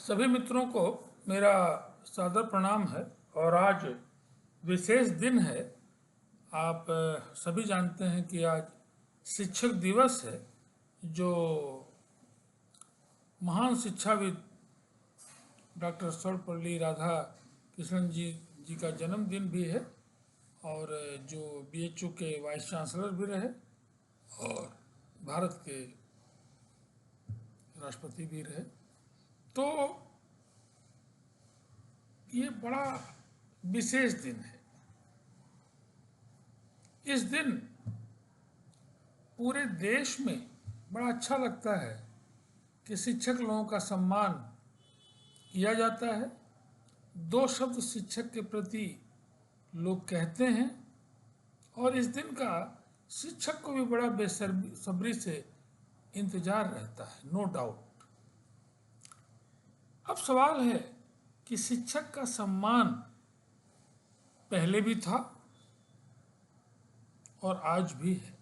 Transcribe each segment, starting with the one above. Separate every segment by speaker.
Speaker 1: सभी मित्रों को मेरा सादर प्रणाम है। और आज विशेष दिन है। आप सभी जानते हैं कि आज शिक्षक दिवस है, जो महान शिक्षाविद डॉक्टर सर्वपल्ली राधाकृष्णन जी का जन्मदिन भी है, और जो बीएचयू के वाइस चांसलर भी रहे और भारत के राष्ट्रपति भी रहे। तो ये बड़ा विशेष दिन है। इस दिन पूरे देश में बड़ा अच्छा लगता है कि शिक्षक लोगों का सम्मान किया जाता है। दो शब्द शिक्षक के प्रति लोग कहते हैं, और इस दिन का शिक्षक को भी बड़ा बेसब्री से इंतजार रहता है, नो डाउट। अब सवाल है कि शिक्षक का सम्मान पहले भी था और आज भी है,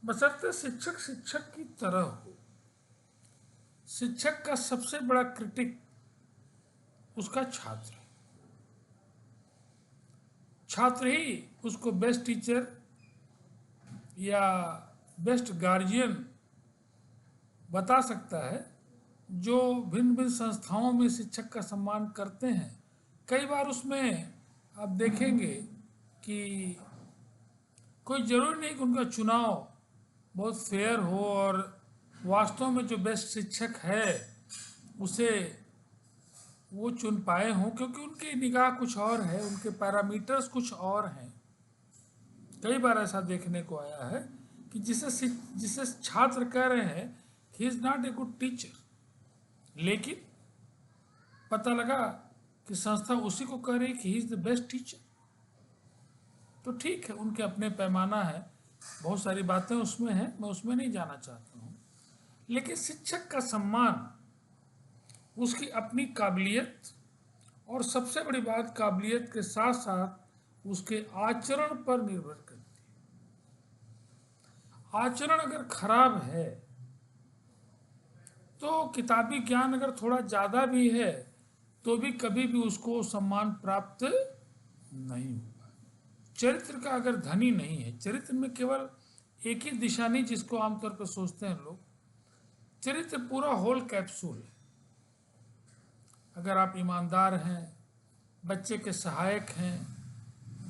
Speaker 1: बशर्ते शिक्षक शिक्षक की तरह हो। शिक्षक का सबसे बड़ा क्रिटिक उसका छात्र है। छात्र ही उसको बेस्ट टीचर या बेस्ट गार्जियन बता सकता है। जो भिन्न भिन्न संस्थाओं में शिक्षक का सम्मान करते हैं, कई बार उसमें आप देखेंगे कि कोई ज़रूरी नहीं कि उनका चुनाव बहुत फेयर हो और वास्तव में जो बेस्ट शिक्षक है उसे वो चुन पाए हों, क्योंकि उनकी निगाह कुछ और है, उनके पैरामीटर्स कुछ और हैं। कई बार ऐसा देखने को आया है कि जिसे छात्र कह रहे हैं he is not a good teacher, लेकिन पता लगा कि संस्था उसी को कह रही कि he is the best teacher. तो ठीक है, उनके अपने पैमाना है, बहुत सारी बातें उसमें हैं, मैं उसमें नहीं जाना चाहता हूँ। लेकिन शिक्षक का सम्मान उसकी अपनी काबिलियत, और सबसे बड़ी बात काबिलियत के साथ साथ उसके आचरण पर निर्भर करती है। आचरण अगर खराब है तो किताबी ज्ञान अगर थोड़ा ज़्यादा भी है तो भी कभी भी उसको सम्मान प्राप्त नहीं होगा। चरित्र का अगर धनी नहीं है, चरित्र में केवल एक ही दिशा नहीं जिसको आमतौर पर सोचते हैं लोग, चरित्र पूरा होल कैप्सूल है। अगर आप ईमानदार हैं, बच्चे के सहायक हैं,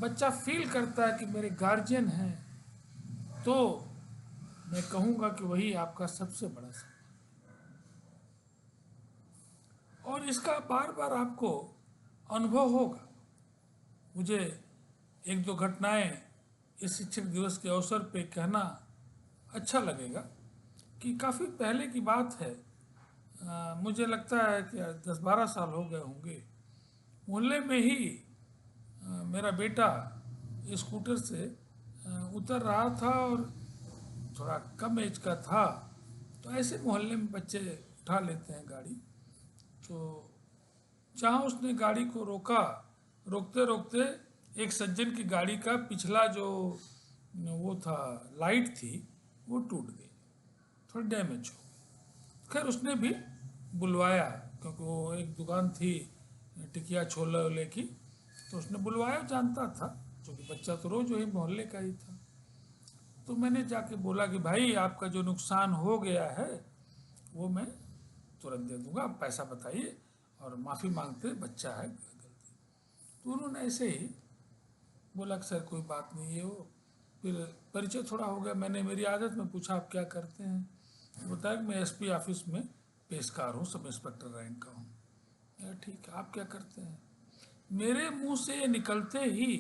Speaker 1: बच्चा फील करता है कि मेरे गार्जियन हैं, तो मैं कहूँगा कि वही आपका सबसे बड़ा सम्मान। और इसका बार बार आपको अनुभव होगा। मुझे एक दो घटनाएं इस शिक्षक दिवस के अवसर पे कहना अच्छा लगेगा कि काफ़ी पहले की बात है। मुझे लगता है कि 10-12 साल हो गए होंगे। मोहल्ले में ही मेरा बेटा स्कूटर से उतर रहा था और थोड़ा कम एज का था। तो ऐसे मोहल्ले में बच्चे उठा लेते हैं गाड़ी। तो जहाँ उसने गाड़ी को रोका, रोकते रोकते एक सज्जन की गाड़ी का पिछला जो वो था लाइट थी वो टूट गई, थोड़ा डैमेज हो गई। खैर उसने भी बुलवाया, क्योंकि वो एक दुकान थी टिकिया छोले वोले की, तो उसने बुलवाया, जानता था क्योंकि बच्चा तो रोज वही मोहल्ले का ही था। तो मैंने जाके बोला कि भाई आपका जो नुकसान हो गया है वो मैं तुरंत दे दूंगा, आप पैसा बताइए और माफ़ी मांगते, बच्चा है गलती। तो उन्होंने ऐसे ही बोला कि सर कोई बात नहीं है। वो फिर परिचय थोड़ा हो गया, मैंने मेरी आदत में पूछा आप क्या करते हैं, तो बताया कि मैं एसपी ऑफिस में पेशकार हूँ, सब इंस्पेक्टर रैंक का हूँ। ठीक है, आप क्या करते हैं? मेरे मुंह से ये निकलते ही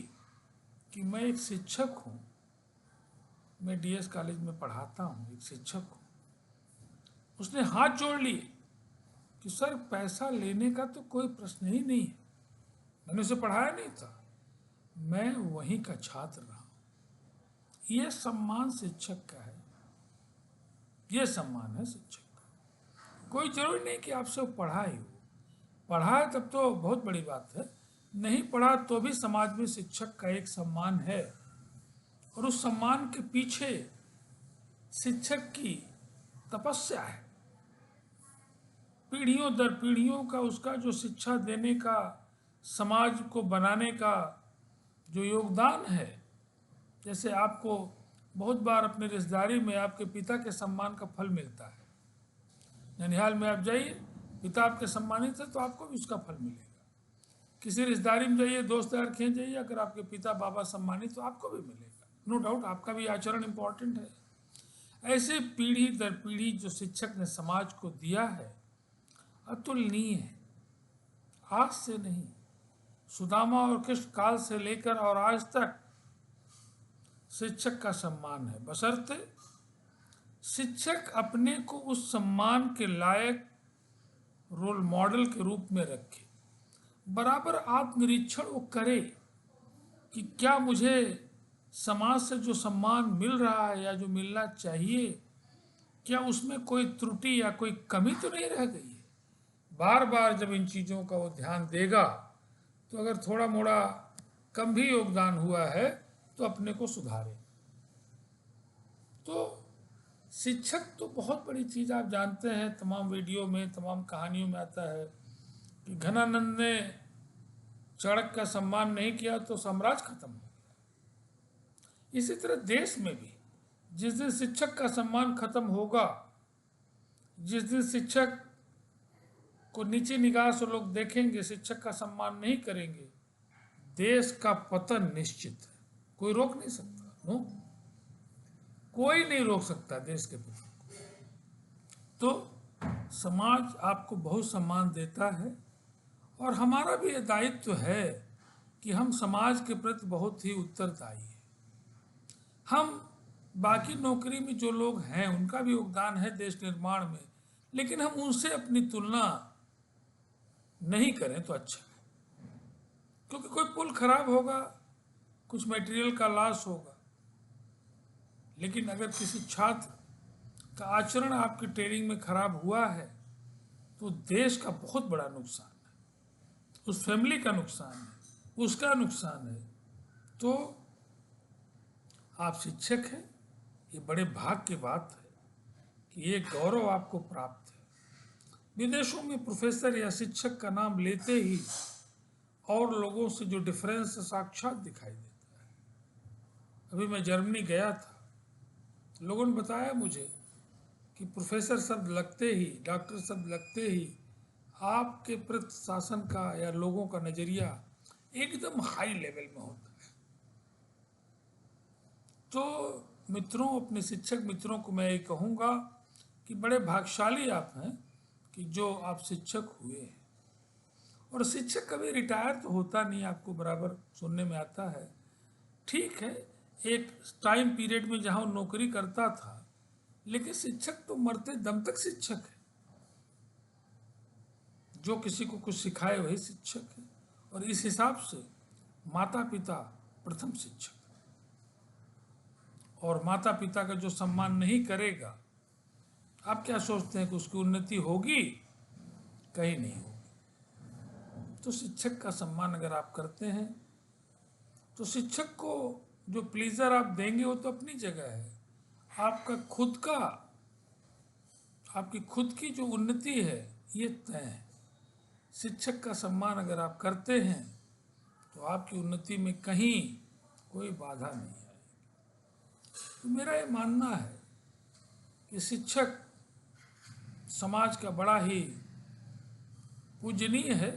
Speaker 1: कि मैं एक शिक्षक हूँ, मैं डीएस कॉलेज में पढ़ाता हूँ, एक शिक्षक हूँ, उसने हाथ जोड़ लिए कि सर पैसा लेने का तो कोई प्रश्न ही नहीं है, मैंने उसे पढ़ाया नहीं था, मैं वहीं का छात्र रहा हूँ। ये सम्मान शिक्षक का है, ये सम्मान है शिक्षक का। कोई जरूरी नहीं कि आपसे वो पढ़ा ही हो, पढ़ा है तब तो बहुत बड़ी बात है, नहीं पढ़ा तो भी समाज में शिक्षक का एक सम्मान है। और उस सम्मान के पीछे शिक्षक की तपस्या है। पीढ़ियों दर पीढ़ियों का उसका जो शिक्षा देने का, समाज को बनाने का जो योगदान है, जैसे आपको बहुत बार अपने रिश्तेदारी में आपके पिता के सम्मान का फल मिलता है। ननिहाल में आप जाइए, पिता आपके सम्मानित है तो आपको भी उसका फल मिलेगा। किसी रिश्तेदारी में जाइए, दोस्त यार खींच जाइए, अगर आपके पिता बाबा सम्मानित तो आपको भी मिलेगा। नो डाउट आपका भी आचरण इम्पोर्टेंट है। ऐसे पीढ़ी दर पीढ़ी जो शिक्षक ने समाज को दिया है अतुलनीय है। आज से नहीं, सुदामा और कृष्ण काल से लेकर और आज तक शिक्षक का सम्मान है, बशर्ते शिक्षक अपने को उस सम्मान के लायक रोल मॉडल के रूप में रखे। बराबर आत्मनिरीक्षण वो करे कि क्या मुझे समाज से जो सम्मान मिल रहा है या जो मिलना चाहिए, क्या उसमें कोई त्रुटि या कोई कमी तो नहीं रह गई है। बार बार जब इन चीज़ों का वो ध्यान देगा तो अगर थोड़ा मोड़ा कम भी योगदान हुआ है तो अपने को सुधारे। तो शिक्षक तो बहुत बड़ी चीज़, आप जानते हैं, तमाम वीडियो में, तमाम कहानियों में आता है कि घनानंद ने चाणक्य का सम्मान नहीं किया तो साम्राज्य खत्म हो गया। इसी तरह देश में भी जिस दिन शिक्षक का सम्मान खत्म होगा, जिस दिन शिक्षक को नीचे निगाह से लोग देखेंगे, शिक्षक का सम्मान नहीं करेंगे, देश का पतन निश्चित है। कोई रोक नहीं सकता, नो, कोई नहीं रोक सकता देश के पतन को। तो समाज आपको बहुत सम्मान देता है और हमारा भी ये दायित्व है कि हम समाज के प्रति बहुत ही उत्तरदायी हैं। हम बाकी नौकरी में जो लोग हैं उनका भी योगदान है देश निर्माण में, लेकिन हम उनसे अपनी तुलना नहीं करें तो अच्छा है। क्योंकि कोई पुल खराब होगा, कुछ मटेरियल का लॉस होगा, लेकिन अगर किसी छात्र का आचरण आपकी ट्रेनिंग में खराब हुआ है तो देश का बहुत बड़ा नुकसान है, उस फैमिली का नुकसान है, उसका नुकसान है। तो आप शिक्षक हैं, ये बड़े भाग की बात है कि ये गौरव आपको प्राप्त है। विदेशों में प्रोफेसर या शिक्षक का नाम लेते ही और लोगों से जो डिफरेंस साक्षात दिखाई देता है। अभी मैं जर्मनी गया था, लोगों ने बताया मुझे कि प्रोफेसर शब्द लगते ही, डॉक्टर शब्द लगते ही आपके प्रति शासन का या लोगों का नज़रिया एकदम हाई लेवल में होता है। तो मित्रों, अपने शिक्षक मित्रों को मैं ये कहूँगा कि बड़े भाग्यशाली आप हैं कि जो आप शिक्षक हुए हैं। और शिक्षक कभी रिटायर तो होता नहीं, आपको बराबर सुनने में आता है। ठीक है, एक टाइम पीरियड में जहाँ वो नौकरी करता था, लेकिन शिक्षक तो मरते दम तक शिक्षक है। जो किसी को कुछ सिखाए वही शिक्षक है। और इस हिसाब से माता पिता प्रथम शिक्षक, और माता पिता का जो सम्मान नहीं करेगा, आप क्या सोचते हैं कि उसकी उन्नति होगी? कहीं नहीं होगी। तो शिक्षक का सम्मान अगर आप करते हैं तो शिक्षक को जो प्लीजर आप देंगे वो तो अपनी जगह है, आपका खुद का, आपकी खुद की जो उन्नति है ये तय है। शिक्षक का सम्मान अगर आप करते हैं तो आपकी उन्नति में कहीं कोई बाधा नहीं है। तो मेरा ये मानना है कि शिक्षक समाज का बड़ा ही पूजनीय है,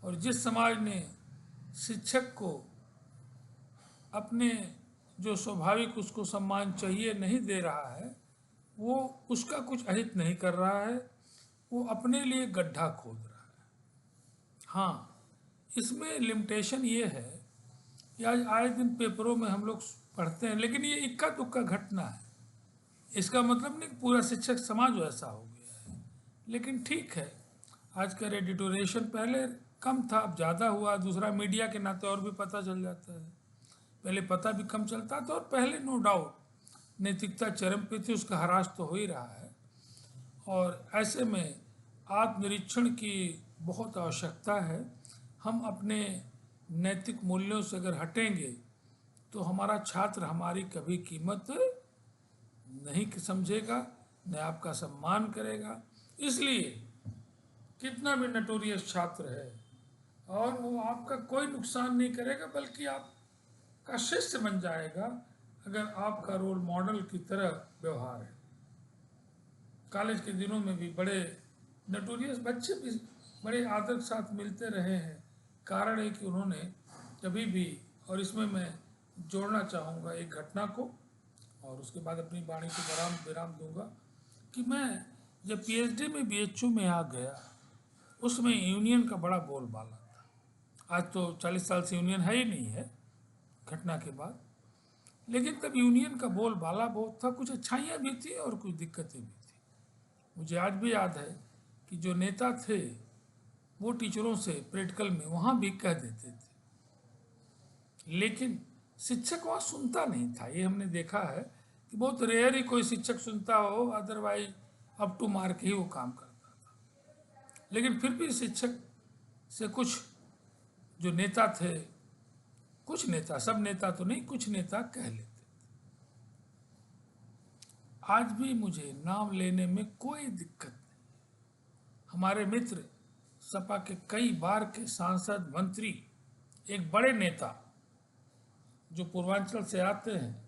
Speaker 1: और जिस समाज ने शिक्षक को अपने जो स्वाभाविक उसको सम्मान चाहिए नहीं दे रहा है, वो उसका कुछ अहित नहीं कर रहा है, वो अपने लिए गड्ढा खोद रहा है। हाँ, इसमें लिमिटेशन ये है कि आज आए दिन पेपरों में हम लोग पढ़ते हैं, लेकिन ये इक्का दुक्का घटना है। इसका मतलब नहीं कि पूरा शिक्षक समाज वैसा हो गया है, लेकिन ठीक है, आज का एडिटोरिएशन पहले कम था, अब ज़्यादा हुआ। दूसरा, मीडिया के नाते और भी पता चल जाता है, पहले पता भी कम चलता था। और पहले नो डाउट नैतिकता चरम पे थी, उसका ह्रास तो हो ही रहा है। और ऐसे में आत्मनिरीक्षण की बहुत आवश्यकता है। हम अपने नैतिक मूल्यों से अगर हटेंगे तो हमारा छात्र हमारी कभी कीमत नहीं समझेगा, न आपका सम्मान करेगा। इसलिए कितना भी नटोरियस छात्र है, और वो आपका कोई नुकसान नहीं करेगा बल्कि आपका शिष्य बन जाएगा अगर आपका रोल मॉडल की तरह व्यवहार है। कॉलेज के दिनों में भी बड़े नटोरियस बच्चे भी बड़े आदर के साथ मिलते रहे हैं। कारण है कि उन्होंने कभी भी, और इसमें मैं जोड़ना चाहूँगा एक घटना को और उसके बाद अपनी वाणी को विराम दूंगा, कि मैं जब पीएचडी में बीएचयू में आ गया, उसमें यूनियन का बड़ा बोलबाला था। आज तो 40 साल से यूनियन है ही नहीं है घटना के बाद, लेकिन तब यूनियन का बोलबाला बहुत था। कुछ अच्छाइयाँ भी थी और कुछ दिक्कतें भी थी। मुझे आज भी याद है कि जो नेता थे वो टीचरों से प्रैक्टिकल में वहाँ भी कह देते थे, लेकिन शिक्षक वहाँ सुनता नहीं था। ये हमने देखा है कि बहुत रेयर ही कोई शिक्षक सुनता हो, अदरवाइज अप टू मार्क ही वो काम करता था। लेकिन फिर भी शिक्षक से कुछ जो नेता थे, कुछ नेता, सब नेता तो नहीं, कुछ नेता कह लेते। आज भी मुझे नाम लेने में कोई दिक्कत नहीं। हमारे मित्र सपा के कई बार के सांसद, मंत्री, एक बड़े नेता जो पूर्वांचल से आते हैं,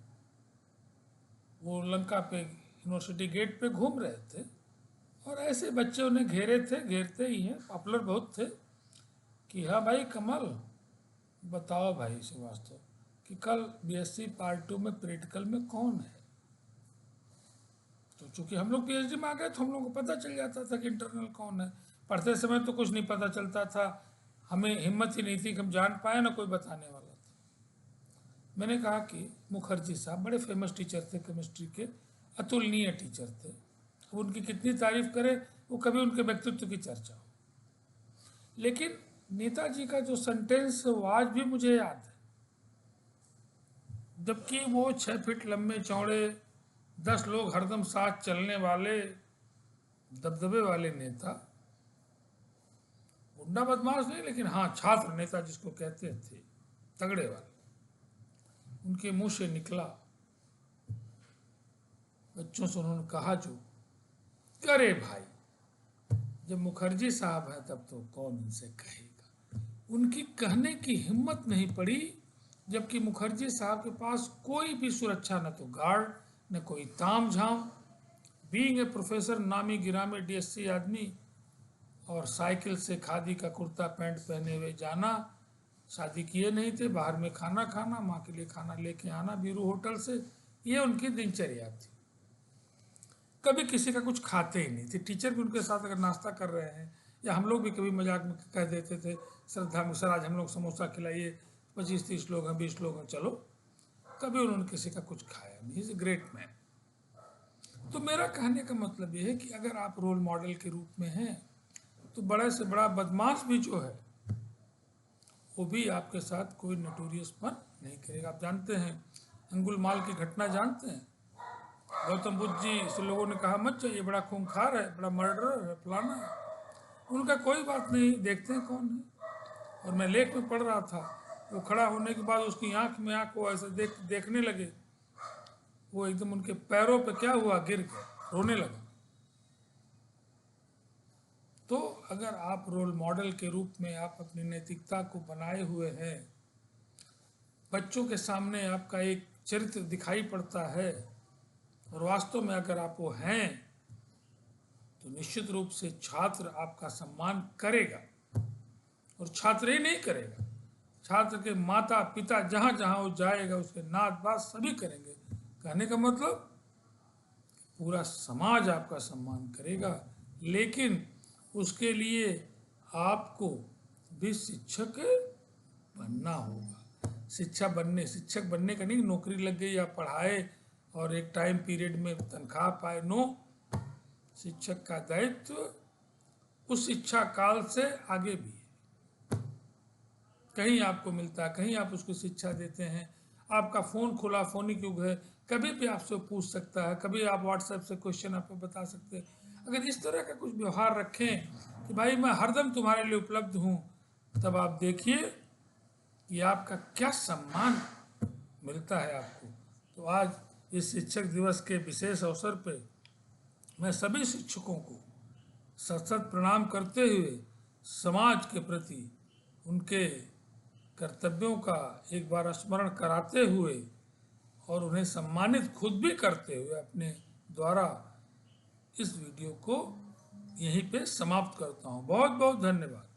Speaker 1: वो लंका पे यूनिवर्सिटी गेट पे घूम रहे थे और ऐसे बच्चे उन्हें घेरे थे, घेरते ही हैं, पॉपुलर बहुत थे, कि हाँ भाई कमल, बताओ भाई श्रीवास्तव कि कल बीएससी पार्ट 2 में प्रैक्टिकल में कौन है। तो चूंकि हम लोग पीएचडी में आ गए तो हम लोग को पता चल जाता था कि इंटरनल कौन है। पढ़ते समय तो कुछ नहीं पता चलता था, हमें हिम्मत ही नहीं थी कि हम जान पाए, ना कोई बताने वाला था। मैंने कहा कि मुखर्जी साहब बड़े फेमस टीचर थे, केमिस्ट्री के अतुलनीय टीचर थे, उनकी कितनी तारीफ करें, वो कभी उनके व्यक्तित्व की चर्चा हो। लेकिन नेताजी का जो सेंटेंस वो आज भी मुझे याद है, जबकि वो 6 फीट लंबे चौड़े 10 लोग हरदम साथ चलने वाले दबदबे वाले नेता, गुंडा बदमाश नहीं, लेकिन हाँ छात्र नेता जिसको कहते थे, तगड़े वाले, उनके मुंह से निकला, बच्चों से उन्होंने कहा जो, करे भाई, जब मुखर्जी साहब है तब तो कौन इनसे कहेगा। उनकी कहने की हिम्मत नहीं पड़ी, जबकि मुखर्जी साहब के पास कोई भी सुरक्षा, न तो गार्ड, न कोई ताम झाम, बीइंग ए प्रोफेसर, नामी गिरामी डीएससी आदमी, और साइकिल से खादी का कुर्ता पैंट पहने हुए जाना, शादी किए नहीं थे, बाहर में खाना खाना, माँ के लिए खाना लेके आना बीरू होटल से, ये उनकी दिनचर्या थी। कभी किसी का कुछ खाते ही नहीं थे। टीचर भी उनके साथ अगर नाश्ता कर रहे हैं, या हम लोग भी कभी मजाक में कह देते थे श्रद्धा में, सर आज हम लोग समोसा खिलाइए, 25-30 लोग हैं, 20 लोग हैं, चलो, कभी उन्होंने किसी का कुछ खाया नहीं। Is a great man. तो मेरा कहने का मतलब ये है कि अगर आप रोल मॉडल के रूप में हैं तो बड़े से बड़ा बदमाश भी जो है वो भी आपके साथ कोई नटोरियसपन नहीं करेगा। आप जानते हैं अंगुलमाल की घटना जानते हैं। गौतम बुद्ध जी से लोगों ने कहा मत जाइए, बड़ा खूंखार है, बड़ा मर्डरर है, फलाना है। उनका कोई बात नहीं, देखते हैं कौन है। और मैं लेख में पढ़ रहा था, वो खड़ा होने के बाद उसकी आंख में आंख को ऐसे देखने लगे, वो एकदम उनके पैरों पे क्या हुआ, गिर गए, रोने लगा। तो अगर आप रोल मॉडल के रूप में आप अपनी नैतिकता को बनाए हुए हैं, बच्चों के सामने आपका एक चरित्र दिखाई पड़ता है, और वास्तव में अगर आप वो हैं, तो निश्चित रूप से छात्र आपका सम्मान करेगा। और छात्र ही नहीं करेगा, छात्र के माता पिता जहाँ जहाँ वो जाएगा उसके नात बात सभी करेंगे। कहने का मतलब पूरा समाज आपका सम्मान करेगा। लेकिन उसके लिए आपको भी शिक्षक बनना होगा। शिक्षक बनने का नहीं, नौकरी लग गई या पढ़ाए और एक टाइम पीरियड में तनख्वाह पाए, नो। शिक्षक का दायित्व उस शिक्षा काल से आगे भी है। कहीं आपको मिलता है, कहीं आप उसको शिक्षा देते हैं, आपका फ़ोन खुला, फोनिक युग है, कभी भी आपसे पूछ सकता है, कभी आप व्हाट्सएप से क्वेश्चन आपको बता सकते हैं। अगर इस तरह का कुछ व्यवहार रखें कि भाई मैं हरदम तुम्हारे लिए उपलब्ध हूँ, तब आप देखिए कि आपका क्या सम्मान मिलता है आपको। तो आज इस शिक्षक दिवस के विशेष अवसर पे मैं सभी शिक्षकों को सत सत प्रणाम करते हुए समाज के प्रति उनके कर्तव्यों का एक बार स्मरण कराते हुए और उन्हें सम्मानित खुद भी करते हुए अपने द्वारा इस वीडियो को यहीं पे समाप्त करता हूँ। बहुत बहुत धन्यवाद।